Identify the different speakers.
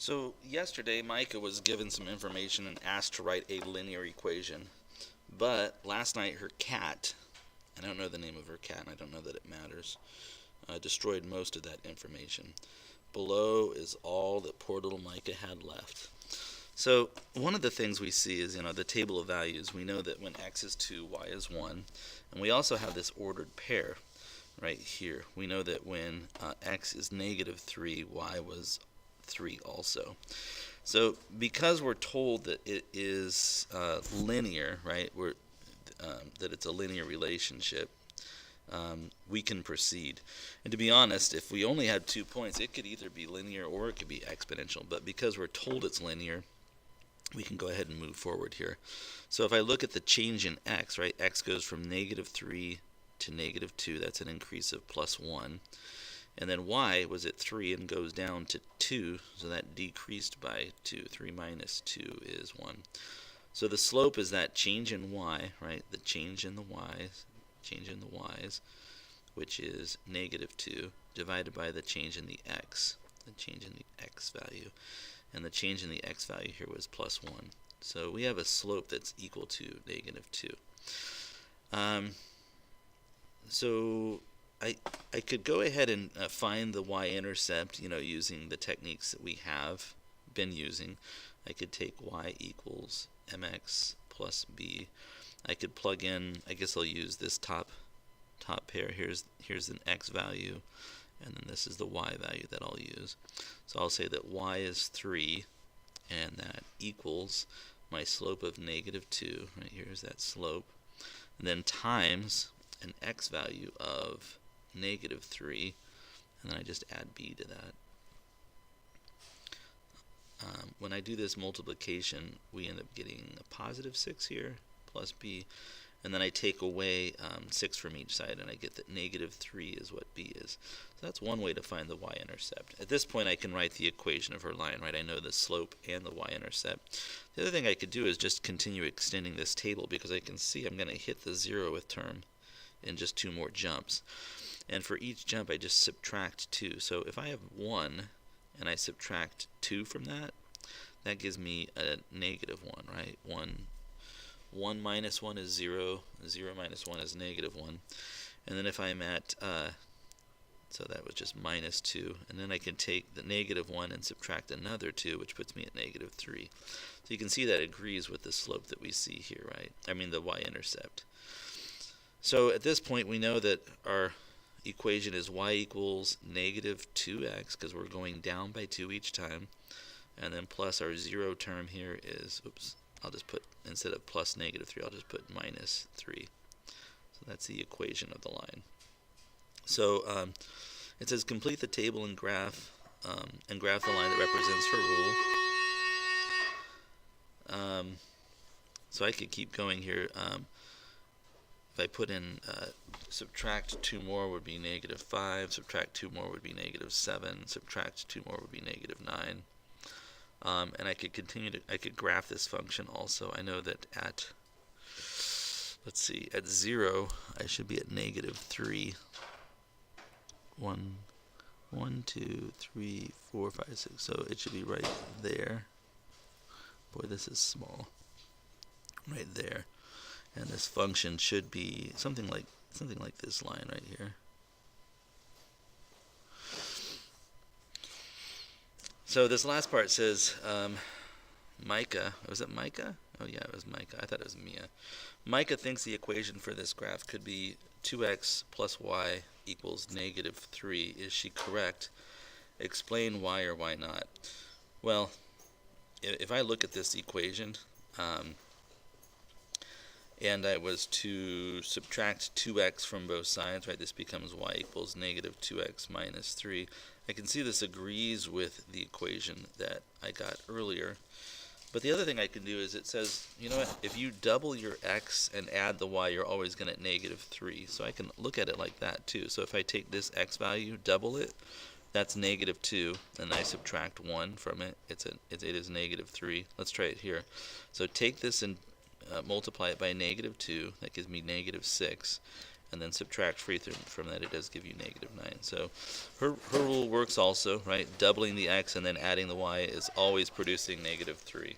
Speaker 1: So yesterday, Micah was given some information and asked to write a linear equation. But last night, her cat, I don't know the name of her cat, and I don't know that it matters, destroyed most of that information. Below is all that poor little Micah had left. So one of the things we see is, the table of values. We know that when x is 2, y is 1. And we also have this ordered pair right here. We know that when x is negative 3, y was 3 also. So because we're told that it is linear, right, that it's a linear relationship, we can proceed. And to be honest, if we only had 2 points, it could either be linear or it could be exponential. But because we're told it's linear, we can go ahead and move forward here. So if I look at the change in x, right, x goes from negative 3 to negative 2. That's an increase of plus 1. And then y was at 3 and goes down to 2, so that decreased by 2. 3 minus 2 is 1. So the slope is that change in y, right? The change in the y's, which is negative 2, divided by the change in the x, value. And the change in the x value here was plus 1. So we have a slope that's equal to negative 2. So I could go ahead and find the y-intercept, using the techniques that we have been using. I could take y equals mx plus b. I could plug in, I guess I'll use this top pair. Here's an x value, and then this is the y value that I'll use. So I'll say that y is 3, and that equals my slope of negative 2. Right, here's that slope. And then times an x value of negative 3, and then I just add b to that. When I do this multiplication, we end up getting a positive 6 here, plus b, and then I take away 6 from each side, and I get that negative 3 is what b is. So that's one way to find the y-intercept. At this point, I can write the equation of her line, right? I know the slope and the y-intercept. The other thing I could do is just continue extending this table, because I can see I'm going to hit the 0th term in just 2 more jumps. And for each jump, I just subtract 2. So if I have 1 and I subtract 2 from that, that gives me a negative 1, right? 1 minus 1 is 0. 0 minus 1 is negative 1. And then if I'm at, so that was just minus 2. And then I can take the negative 1 and subtract another 2, which puts me at negative 3. So you can see that agrees with the slope that we see here, right? I mean the y-intercept. So at this point, we know that our equation is y equals negative 2x, because we're going down by 2 each time. And then plus our 0 term here is, I'll just put, instead of plus negative 3, I'll just put minus 3. So that's the equation of the line. So it says complete the table and graph the line that represents her rule. So I could keep going here. If I put in subtract 2 more would be negative 5, subtract 2 more would be negative 7, subtract 2 more would be negative 9. And I could I could graph this function also. I know that at 0, I should be at negative 3. 1, 2, 3, 4, 5, 6. So it should be right there. Boy, this is small. Right there. And this function should be something like this line right here. So this last part says, Micah, was it Micah? Oh yeah, it was Micah. I thought it was Mia. Micah thinks the equation for this graph could be 2x plus y equals negative 3. Is she correct? Explain why or why not. Well, if I look at this equation, and I was to subtract 2x from both sides, right, this becomes y equals negative 2x minus 3. I can see this agrees with the equation that I got earlier. But the other thing I can do is it says, you know what, if you double your x and add the y, you're always going to get negative 3. So I can look at it like that too. So if I take this x value, double it, that's negative 2, and I subtract 1 from it, it is negative 3. Let's try it here. So take this and multiply it by negative 2. That gives me negative 6. and then subtract 3 from that, it does give you -9. So her rule works also, right? Doubling the x and then adding the y is always producing -3.